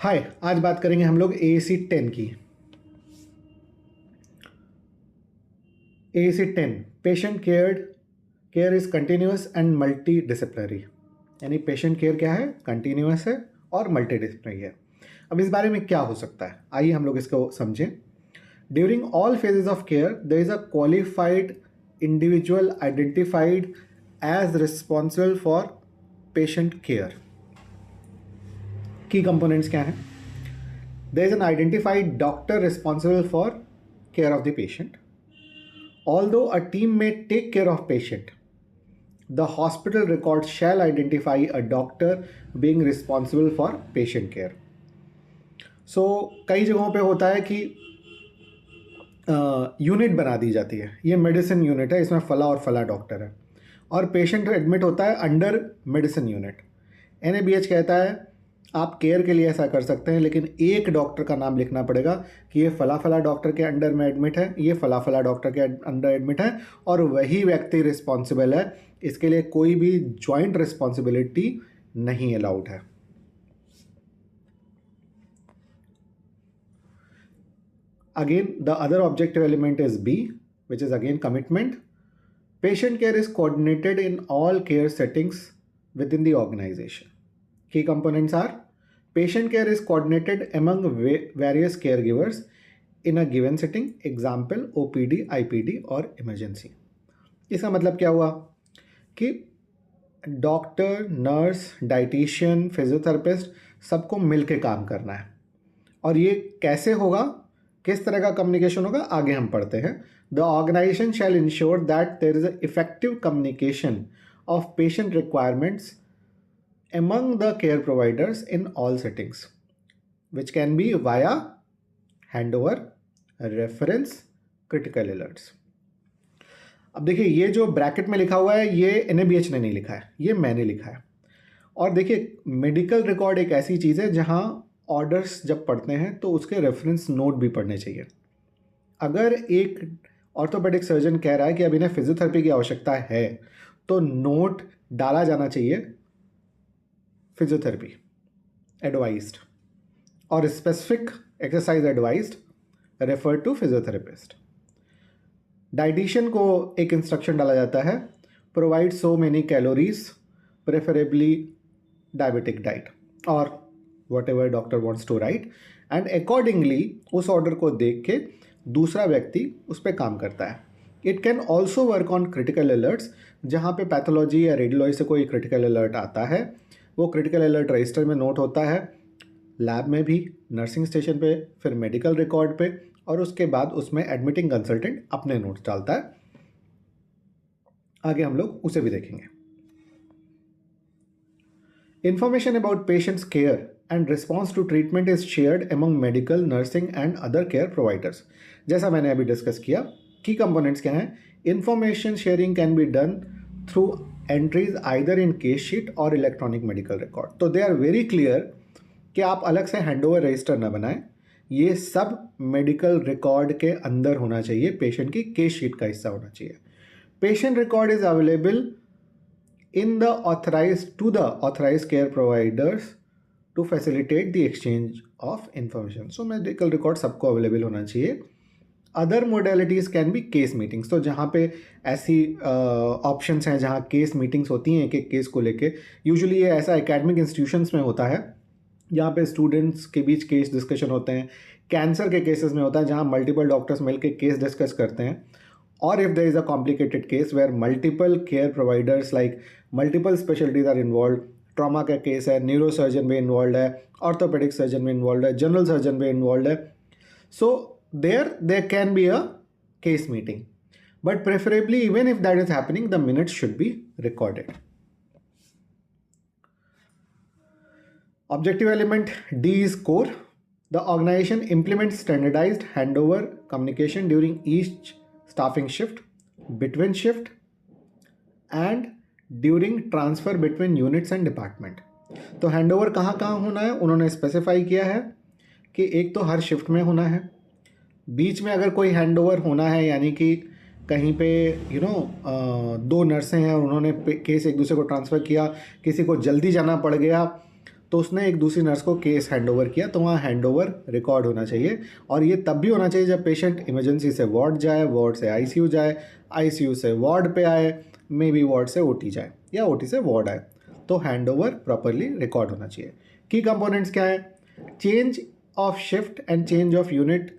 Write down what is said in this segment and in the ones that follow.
हाय, आज बात करेंगे हम लोग AAC 10 की। AAC 10 patient care is continuous and multi disciplinary. यानी पेशेंट केयर क्या है, कंटिन्यूस है और मल्टी डिसिप्लिनरी है। अब इस बारे में क्या हो सकता है, आइए हम लोग इसको समझें। During all phases of care there is a qualified individual identified as responsible for patient care. की कंपोनेंट्स क्या हैं? There is an identified doctor responsible for care of the patient. Although a team may take care of patient, the hospital records shall identify a doctor being responsible for patient care. So कई जगहों पे होता है कि unit बना दी जाती है, ये मेडिसिन यूनिट है, इसमें फला और फला डॉक्टर है, और पेशेंट एडमिट होता है अंडर मेडिसिन यूनिट। NABH कहता है आप केयर के लिए ऐसा कर सकते हैं, लेकिन एक डॉक्टर का नाम लिखना पड़ेगा कि ये फला फला डॉक्टर के अंडर में एडमिट है, ये फला फला डॉक्टर के अंडर एडमिट है, और वही व्यक्ति रिस्पॉन्सिबल है। इसके लिए कोई भी जॉइंट रिस्पॉन्सिबिलिटी नहीं अलाउड है। Again, the other objective element is B, which is again commitment. Patient care is coordinated in all care settings within the organization. Key components are patient care is coordinated among various caregivers in a given setting, example OPD, IPD और emergency. इसका मतलब क्या हुआ कि doctor, nurse, dietitian, physiotherapist सबको मिलके काम करना है। और ये कैसे होगा, किस तरह का कम्युनिकेशन होगा, आगे हम पढ़ते हैं। The organisation shall ensure that there is effective communication of patient requirements among the care providers in all settings, which can be via handover, reference, critical alerts. अब देखिए, ये जो ब्रैकेट में लिखा हुआ है ये NABH ने नहीं लिखा है, ये मैंने लिखा है। और देखिए, मेडिकल रिकॉर्ड एक ऐसी चीज़ है जहाँ ऑर्डर्स जब पढ़ते हैं तो उसके रेफरेंस नोट भी पढ़ने चाहिए। अगर एक ऑर्थोपेडिक सर्जन कह रहा है कि अब इन्हें फिजियोथेरेपी की आवश्यकता है, तो नोट डाला जाना चाहिए फिजियोथेरेपी एडवाइज्ड, और specific exercise advised refer to physiotherapist. Dietitian को एक इंस्ट्रक्शन डाला जाता है, provide so many calories, preferably diabetic diet, और whatever doctor wants to write, and accordingly उस ऑर्डर को देख के दूसरा व्यक्ति उस पर काम करता है। It can also work on critical alerts, जहाँ पे पैथोलॉजी या रेडियोलॉजी से कोई क्रिटिकल अलर्ट आता है, वो क्रिटिकल अलर्ट रजिस्टर में नोट होता है, लैब में भी, नर्सिंग स्टेशन पे, फिर मेडिकल रिकॉर्ड पे, और उसके बाद उसमें एडमिटिंग कंसल्टेंट अपने नोट्स डालता है। आगे हम लोग उसे भी देखेंगे। Information about patient's care and response to treatment is shared among medical, nursing and other care providers. जैसा मैंने अभी डिस्कस किया, की कंपोनेंट्स क्या हैं? Information sharing can be done through entries either in case sheet और electronic medical record. तो they are very clear कि आप अलग से हैंडओवर रजिस्टर ना बनाएं, ये सब मेडिकल रिकॉर्ड के अंदर होना चाहिए, पेशेंट की केस शीट का हिस्सा होना चाहिए। Patient record is available in the authorized care providers to facilitate the exchange of information. So medical record सबको अवेलेबल होना चाहिए। Other modalities can be case meetings, तो जहाँ पे ऐसी ऑप्शंस हैं जहाँ केस मीटिंग्स होती हैं एक एक केस को लेके। यूजुअली ये ऐसा एकेडमिक इंस्टीट्यूशंस में होता है जहाँ पे स्टूडेंट्स के बीच केस डिस्कशन होते हैं। कैंसर के केसेस में होता है जहाँ मल्टीपल डॉक्टर्स मिलकर केस डिस्कस करते हैं। और if there is a complicated case where multiple care providers like multiple specialties are involved, trauma का केस है, न्यूरोसर्जन भी इन्वॉल्व है, ऑर्थोपेडिक सर्जन भी इन्वॉल्व है, जनरल सर्जन भी इन्वॉल्व है, so there can be a case meeting, but preferably even if that is happening the minutes should be recorded. Objective element D is core. The organization implements standardized handover communication during each staffing shift, between shift and during transfer between units and department. तो handover कहाँ कहाँ होना है उन्होंने specify किया है कि एक तो हर शिफ्ट में होना है, बीच में अगर कोई हैंडओवर होना है यानी कि कहीं पे दो नर्सें हैं और उन्होंने केस एक दूसरे को ट्रांसफ़र किया, किसी को जल्दी जाना पड़ गया, तो उसने एक दूसरी नर्स को केस हैंडओवर किया, तो वहाँ हैंडओवर रिकॉर्ड होना चाहिए। और ये तब भी होना चाहिए जब पेशेंट इमरजेंसी से वार्ड जाए, वार्ड से आईसीयू जाए, आईसीयू से वार्ड पे आए, मे बी वार्ड से ओटी जाए या ओटी से वार्ड आए, तो हैंडओवर प्रॉपरली रिकॉर्ड होना चाहिए। की कंपोनेंट्स क्या है? Change of shift and change of unit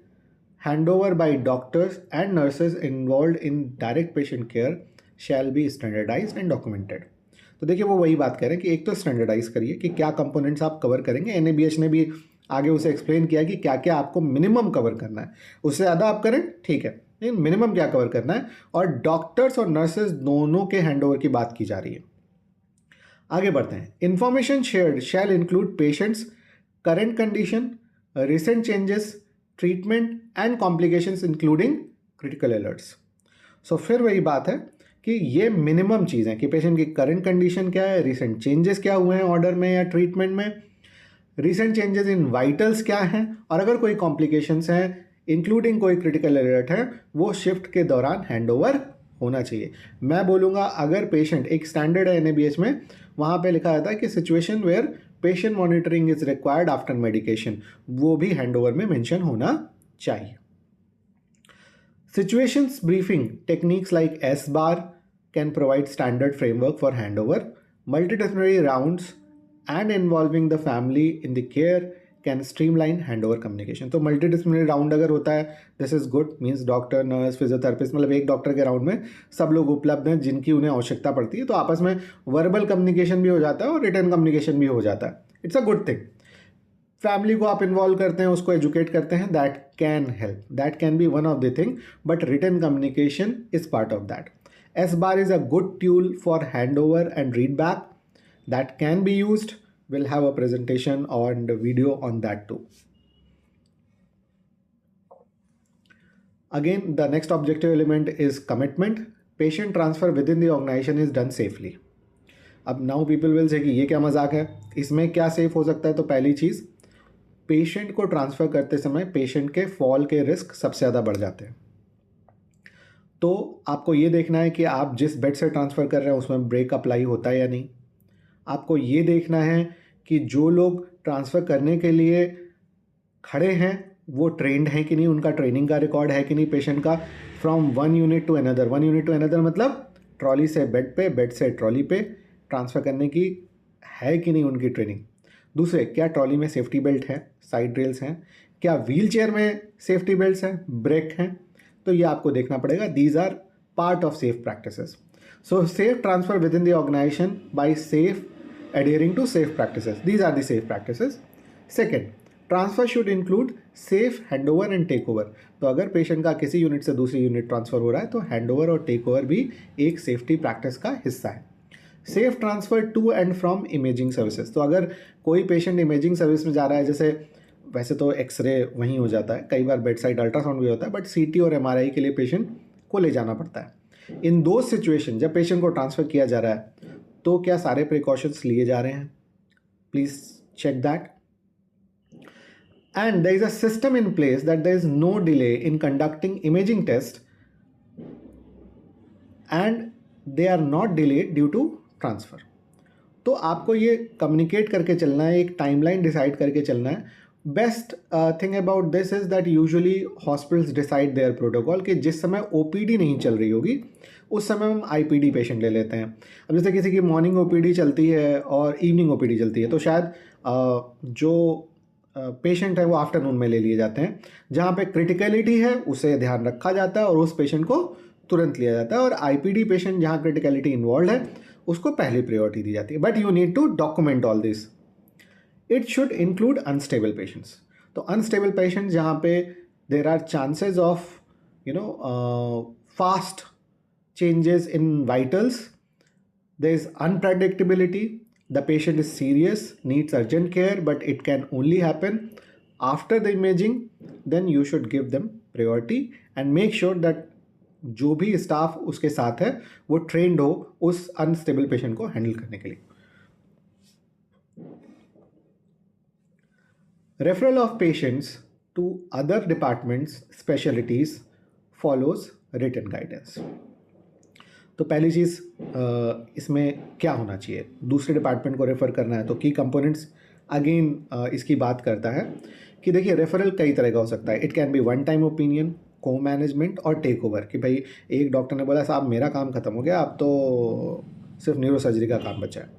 handover by doctors and nurses involved in direct patient care shall be standardized and documented। तो देखिए वो वही बात कह रहे हैं कि एक तो स्टैंडर्डाइज करिए कि क्या कंपोनेंट्स आप कवर करेंगे। एनएबीएच ने भी आगे उसे एक्सप्लेन किया कि क्या क्या आपको मिनिमम कवर करना है, उससे ज़्यादा आप करें ठीक है, लेकिन मिनिमम क्या कवर करना है। और डॉक्टर्स और नर्सेज दोनों के हैंडओवर की बात की जा रही है। आगे बढ़ते हैं। Information shared shall include patients current condition, recent changes, treatment and complications including critical alerts. So फिर वही बात है कि ये मिनिमम चीज़ है कि पेशेंट की करंट कंडीशन क्या है, रिसेंट चेंजेस क्या हुए हैं ऑर्डर में या ट्रीटमेंट में, रिसेंट चेंजेस इन वाइटल्स क्या हैं, और अगर कोई कॉम्प्लिकेशंस हैं इंक्लूडिंग कोई क्रिटिकल अलर्ट है, वो शिफ्ट के दौरान हैंडओवर होना चाहिए। मैं बोलूँगा अगर पेशेंट, एक स्टैंडर्ड है एनएबीएच में, वहाँ पे लिखा जाता है कि situation where patient monitoring is required after medication, वो भी हैंडओवर में मेंशन होना चाहिए। Situations briefing techniques like S-bar can provide standard framework for handover. Multidisciplinary rounds and involving the family in the care can streamline handover communication। तो multidisciplinary round अगर होता है, this is good, means doctor, nurse, physiotherapist, मतलब एक doctor के round में सब लोग उपलब्ध हैं जिनकी उन्हें आवश्यकता पड़ती है, तो आपस में वर्बल कम्युनिकेशन भी हो जाता है और रिटर्न कम्युनिकेशन भी हो जाता है। It's a good thing. Family को आप इन्वॉल्व करते हैं, उसको एजुकेट करते हैं, that can help, that can be one of the thing, but written communication is part of that. SBAR is a good tool for hand over and read back that can be used. We'll have a presentation and video on that too. Again, the next objective element is commitment. Patient transfer within the organization is done safely. अब now people will say कि ये क्या मजाक है, इसमें क्या safe हो सकता है? तो पहली चीज़, पेशेंट को ट्रांसफ़र करते समय पेशेंट के फॉल के रिस्क सबसे ज़्यादा बढ़ जाते हैं। तो आपको ये देखना है कि आप जिस बेड से ट्रांसफ़र कर रहे हैं उसमें ब्रेक अप्लाई होता है या नहीं। आपको ये देखना है कि जो लोग ट्रांसफ़र करने के लिए खड़े हैं वो ट्रेंड हैं कि नहीं, उनका ट्रेनिंग का रिकॉर्ड है कि नहीं पेशेंट का। From one unit to another, one unit to another मतलब ट्रॉली से बेड पे, बेड से ट्रॉली पे ट्रांसफ़र करने की है कि नहीं उनकी ट्रेनिंग। दूसरे, क्या ट्रॉली में सेफ्टी बेल्ट है, साइड रेल्स हैं, क्या व्हील चेयर में सेफ्टी बेल्ट हैं, ब्रेक हैं, तो ये आपको देखना पड़ेगा। These are part of safe practices. So safe transfer within the organisation by safe adhering to safe practices. These are the safe practices. Second, transfer should include safe handover and takeover. तो अगर patient का किसी unit से दूसरी unit transfer हो रहा है तो हैंडओवर और टेक ओवर भी एक सेफ्टी प्रैक्टिस का हिस्सा है। Safe transfer to and from imaging services. तो अगर कोई पेशेंट इमेजिंग सर्विस में जा रहा है, जैसे वैसे तो एक्सरे वहीं हो जाता है, कई बार बेड साइड अल्ट्रासाउंड भी होता है, बट सीटी और एमआरआई के लिए पेशेंट को ले जाना पड़ता है। इन दो सिचुएशन जब पेशेंट को ट्रांसफ़र किया जा रहा है तो क्या सारे प्रिकॉशंस लिए जा रहे हैं? Please check that. And there is a system in place that there is no delay in conducting imaging test and they are not delayed due to transfer. तो आपको ये कम्युनिकेट करके चलना है, एक टाइमलाइन डिसाइड करके चलना है। Best thing about this is that usually hospitals decide their protocol कि जिस समय ओपीडी नहीं चल रही होगी उस समय हम आईपीडी पेशेंट ले लेते हैं। अब जैसे किसी की मॉर्निंग ओपीडी चलती है और इवनिंग ओपीडी चलती है तो शायद जो पेशेंट है वो आफ्टरनून में ले लिए जाते हैं। जहाँ पे क्रिटिकलिटी है उसे ध्यान रखा जाता है और उस पेशेंट को तुरंत लिया जाता है, और आईपीडी पेशेंट जहाँ क्रिटिकलिटी इन्वॉल्व है उसको पहली प्रायोरिटी दी जाती है। But you need to document all this. It should include unstable patients. तो अनस्टेबल पेशेंट जहाँ पे there are chances of fast changes in vitals, there is unpredictability, the patient is serious, needs urgent care, but it can only happen after the imaging, then you should give them priority and make sure that जो भी staff उसके साथ है वो trend हो उस unstable patient को handle करने के लिए। Referral of patients to other departments specialities follows written guidance. तो पहली चीज़ इसमें क्या होना चाहिए, दूसरे डिपार्टमेंट को रेफ़र करना है तो की कंपोनेंट्स अगेन इसकी बात करता है कि देखिए रेफरल कई तरह का हो सकता है. It can be one time opinion, को मैनेजमेंट और टेक ओवर, कि भाई एक डॉक्टर ने बोला साहब मेरा काम खत्म हो गया, अब तो सिर्फ न्यूरो सर्जरी का काम बचा है,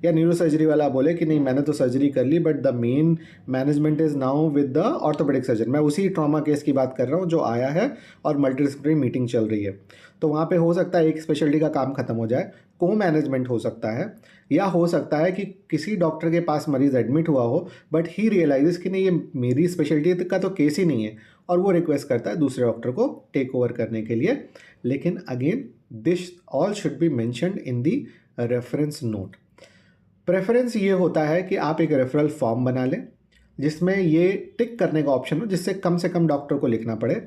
या न्यूरो सर्जरी वाला बोले कि नहीं मैंने तो सर्जरी कर ली but the main management is now with the orthopaedic surgeon. मैं उसी ट्रॉमा केस की बात कर रहा हूँ जो आया है और मल्टीडिसिप्लिनरी मीटिंग चल रही है. तो वहाँ पे हो सकता है एक स्पेशलिटी का काम खत्म हो जाए, को मैनेजमेंट हो सकता है, या हो सकता है कि किसी डॉक्टर के पास मरीज एडमिट हुआ हो बट ही रियलाइजेस कि नहीं ये मेरी स्पेशलिटी का तो केस ही नहीं है, और वो रिक्वेस्ट करता है दूसरे डॉक्टर को टेक ओवर करने के लिए. लेकिन again this all should be mentioned in the reference note. Preference ये होता है कि आप एक रेफरल फॉर्म बना लें जिसमें ये टिक करने का ऑप्शन हो, जिससे कम से कम डॉक्टर को लिखना पड़े.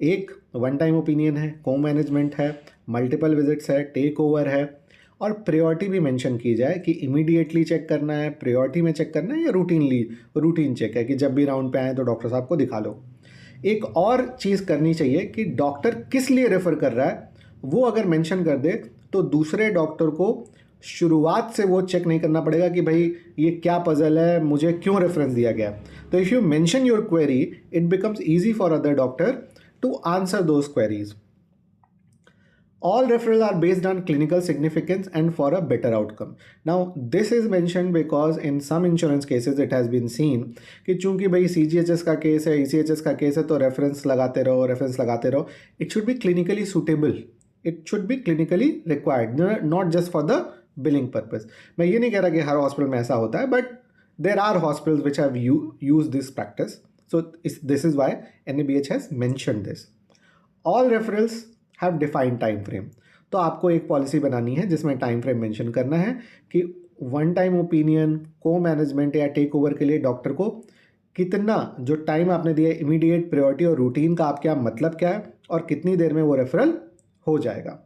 एक वन टाइम ओपिनियन है, को मैनेजमेंट है, मल्टीपल विजिट्स है, टेक ओवर है, और प्रायोरिटी भी मेंशन की जाए कि इमीडिएटली चेक करना है, प्रायोरिटी में चेक करना है, या रूटीन चेक है कि जब भी राउंड पे आए तो डॉक्टर साहब को दिखा लो. एक और चीज़ करनी चाहिए कि डॉक्टर किस लिए रेफ़र कर रहा है वो अगर मेंशन कर दे तो दूसरे डॉक्टर को शुरुआत से वो चेक नहीं करना पड़ेगा कि भाई ये क्या पजल है, मुझे क्यों रेफरेंस दिया गया. तो if you mention your query it becomes easy for other doctor to answer those queries. All referrals are based on clinical significance and for a better outcome. Now, this is mentioned because in some insurance cases it has been seen कि चूंकि भाई CGHS का case है, ECHS का case है, तो reference लगाते रहो. It should be clinically suitable. It should be clinically required, not just for the billing purpose. मैं ये नहीं कह रहा कि हर हॉस्पिटल में ऐसा होता है, but there are hospitals which have used this practice. So this is why NABH has mentioned this. All referrals have defined time frame. तो आपको एक पॉलिसी बनानी है जिसमें टाइम फ्रेम मेंशन करना है कि वन टाइम ओपिनियन, को मैनेजमेंट या टेक ओवर के लिए डॉक्टर को कितना जो टाइम आपने दिया, इमीडिएट, प्रायोरिटी और रूटीन का आप क्या मतलब क्या है, और कितनी देर में वो रेफरल हो जाएगा.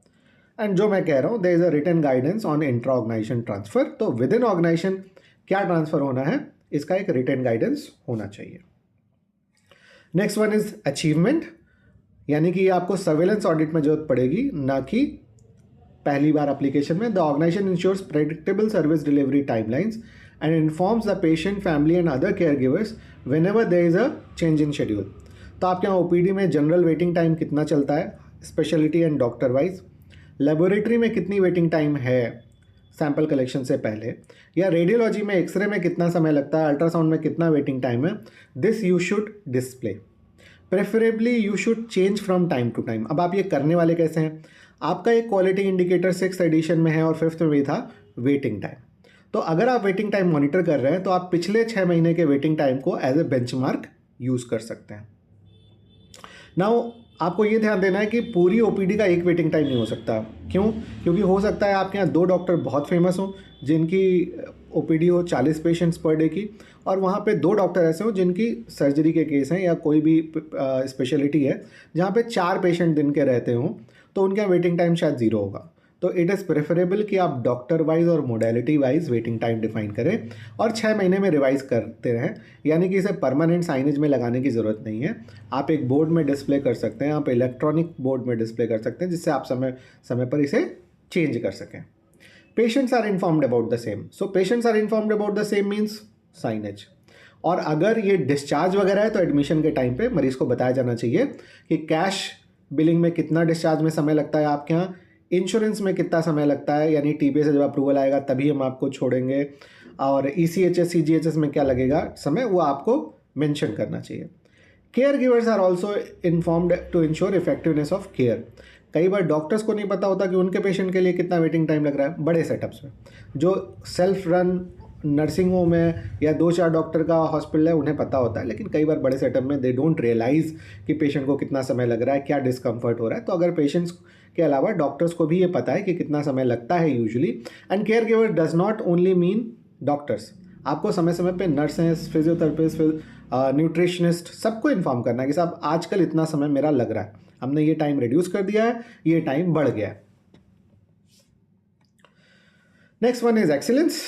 एंड जो मैं कह रहा हूँ there is a written guidance on intra organisation transfer. तो विद इन ऑर्गेनाइजेशन क्या ट्रांसफर होना है इसका एक रिटन गाइडेंस होना चाहिए. नेक्स्ट वन इज अचीवमेंट, यानी कि आपको सर्वेलेंस ऑडिट में जरूरत पड़ेगी, ना कि पहली बार एप्लीकेशन में. The organisation ensures predictable service delivery timelines and informs the patient, family and other care givers whenever there is a change in schedule. तो आपके यहाँ ओपीडी में जनरल वेटिंग टाइम कितना चलता है, speciality and doctor wise. Laboratory में कितनी waiting time है सैंपल कलेक्शन से पहले, या रेडियोलॉजी में एक्सरे में कितना समय लगता है, अल्ट्रासाउंड में कितना वेटिंग टाइम है. This you should display. Preferably you should change from time to time. अब आप ये करने वाले कैसे हैं, आपका एक क्वालिटी इंडिकेटर 6th एडिशन में है और 5th में भी था वेटिंग टाइम. तो अगर आप वेटिंग टाइम मॉनिटर कर रहे हैं तो आप पिछले 6 महीने के वेटिंग टाइम को एज ए बेंचमार्क यूज़ कर सकते हैं. नाउ आपको ये ध्यान देना है कि पूरी ओपीडी का एक वेटिंग टाइम नहीं हो सकता. क्यों? क्योंकि हो सकता है आपके यहाँ 2 डॉक्टर बहुत फेमस हों जिनकी ओपीडी हो 40 पेशेंट्स पर डे की, और वहाँ पे 2 डॉक्टर ऐसे हों जिनकी सर्जरी के केस हैं या कोई भी स्पेशलिटी है जहाँ पे 4 पेशेंट दिन के रहते हों, तो उनका वेटिंग टाइम शायद 0 होगा. तो इट इज़ प्रेफरेबल कि आप डॉक्टर वाइज और modality wise waiting time define करें और 6 महीने में रिवाइज करते रहें. यानी कि इसे परमानेंट साइनेज में लगाने की ज़रूरत नहीं है. आप एक बोर्ड में डिस्प्ले कर सकते हैं, आप इलेक्ट्रॉनिक बोर्ड में डिस्प्ले कर सकते हैं जिससे आप समय समय पर इसे चेंज कर सकें. Patients are informed about the same. So patients are informed about the same means signage. और अगर ये डिस्चार्ज वगैरह है तो एडमिशन के टाइम पे मरीज़ को बताया जाना चाहिए कि कैश बिलिंग में कितना डिस्चार्ज में समय लगता है आपके यहाँ, इंश्योरेंस में कितना समय लगता है, यानी टीबीए से जब अप्रूवल आएगा तभी हम आपको छोड़ेंगे, और ECHS CGHS में क्या लगेगा समय, वो आपको मेंशन करना चाहिए. Care givers are also informed to ensure effectiveness of care. कई बार डॉक्टर्स को नहीं पता होता कि उनके पेशेंट के लिए कितना वेटिंग टाइम लग रहा है. बड़े सेटअप्स में जो सेल्फ रन नर्सिंग होम है या 2-4 डॉक्टर का हॉस्पिटल है उन्हें पता होता है, लेकिन कई बार बड़े सेटअप में दे डोंट रियलाइज़ कि पेशेंट को कितना समय लग रहा है, क्या डिस्कम्फर्ट हो रहा है. तो अगर पेशेंट्स के अलावा डॉक्टर्स को भी ये पता है कि कितना समय लगता है usually. And care giver does not only mean doctors. आपको समय समय पे नर्सेस, फिजियोथेरेपिस्ट, न्यूट्रिशनिस्ट सबको इन्फॉर्म करना है कि साहब आजकल इतना समय मेरा लग रहा है, हमने ये टाइम रिड्यूस कर दिया है, ये टाइम बढ़ गया है. नेक्स्ट वन इज एक्सीलेंस,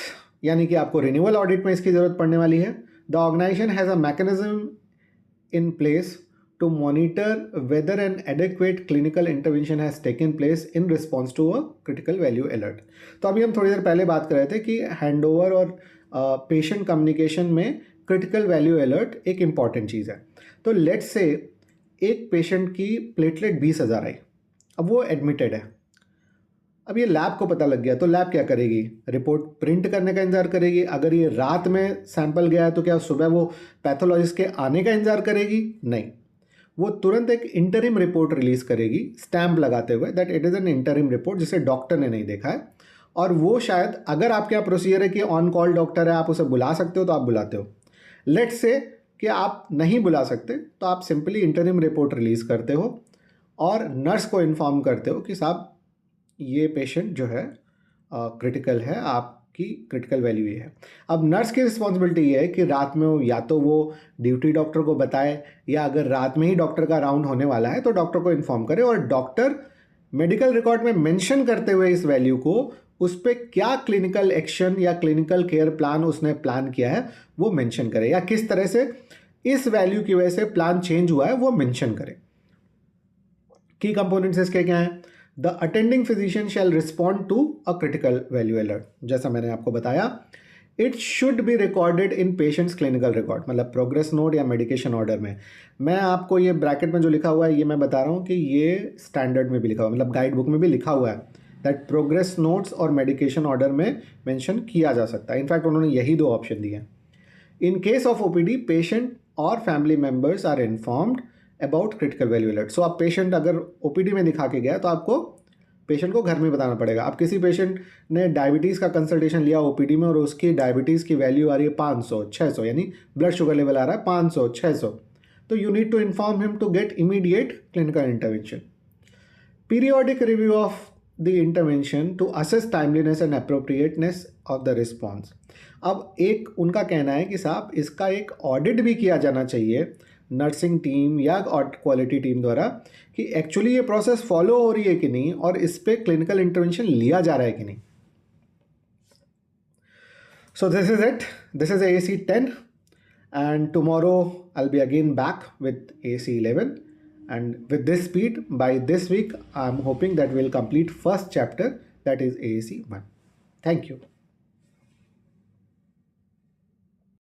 यानी कि आपको रिन्यूअल ऑडिट में इसकी ज़रूरत पड़ने वाली है. The organisation has a mechanism in place to monitor whether an adequate clinical intervention has taken place in response to a critical value alert. तो अभी हम थोड़ी देर पहले बात कर रहे थे कि हैंडओवर और पेशेंट कम्युनिकेशन में क्रिटिकल वैल्यू अलर्ट एक इम्पॉर्टेंट चीज़ है। तो लेट्स से एक पेशेंट की प्लेटलेट 20,000 आई, अब वो एडमिटेड है। अब ये लैब को पता लग गया, तो लैब क्या करेगी? रिपोर्ट प्रिंट करने का इंतजार करेगी। अगर ये रात में सैंपल गया है तो क्या सुबह वो पैथोलॉजिस्ट के आने का इंतजार करेगी? नहीं, वो तुरंत एक इंटरिम रिपोर्ट रिलीज करेगी स्टैंप लगाते हुए that it is an interim report, जिसे डॉक्टर ने नहीं देखा है। और वो शायद, अगर आपके यहाँ प्रोसीजर है कि ऑन कॉल डॉक्टर है, आप उसे बुला सकते हो तो आप बुलाते हो। लेट्स से कि आप नहीं बुला सकते, तो आप सिंपली इंटरिम रिपोर्ट रिलीज करते हो और नर्स को इन्फॉर्म करते हो कि साहब ये पेशेंट जो है क्रिटिकल है, आपकी क्रिटिकल वैल्यू ये है। अब नर्स की रिस्पॉन्सिबिलिटी ये है कि रात में या तो वो ड्यूटी डॉक्टर को बताए, या अगर रात में ही डॉक्टर का राउंड होने वाला है तो डॉक्टर को इन्फॉर्म करे, और डॉक्टर मेडिकल रिकॉर्ड में मेंशन करते हुए इस वैल्यू को, उस पर क्या क्लिनिकल एक्शन या क्लिनिकल केयर प्लान उसने प्लान किया है वो मेंशन करे, या किस तरह से इस वैल्यू की वजह से प्लान चेंज हुआ है वो मेंशन करे। की कंपोनेंट्स इसके क्या हैं? The attending physician shall respond to a critical value alert, जैसा मैंने आपको बताया। It should be recorded in patients clinical record, मतलब प्रोग्रेस नोट या मेडिकेशन ऑर्डर में। मैं आपको ये ब्रैकेट में जो लिखा हुआ है ये मैं बता रहा हूँ कि ये स्टैंडर्ड में भी लिखा हुआ है, मतलब गाइड बुक में भी लिखा हुआ है दैट प्रोग्रेस नोट्स और मेडिकेशन ऑर्डर में मेंशन किया जा सकता है। इनफैक्ट उन्होंने यही दो ऑप्शन दिए हैं। In case of OPD, patient और family members are informed about critical value alert. So आप पेशेंट अगर ओपीडी में दिखा के गया तो आपको पेशेंट को घर में बताना पड़ेगा। अब किसी पेशेंट ने डायबिटीज़ का कंसल्टेशन लिया ओपीडी में और उसकी डायबिटीज़ की वैल्यू आ रही है 500, 600, यानी ब्लड शुगर लेवल आ रहा है 500, 600, तो you need to inform him to get immediate clinical intervention. Periodic review of the intervention to assess timeliness and appropriateness of the response. अब एक उनका कहना है कि साहब इसका एक ऑडिट भी किया जाना चाहिए नर्सिंग टीम या क्वालिटी टीम द्वारा कि एक्चुअली ये प्रोसेस फॉलो हो रही है कि नहीं, और इस पे क्लिनिकल इंटरवेंशन लिया जा रहा है कि नहीं। So this is it, this is AAC 10 and tomorrow I'll be again back with AAC 11, and with this speed by this week I'm hoping that we'll complete first chapter, that is AAC 1. Thank you.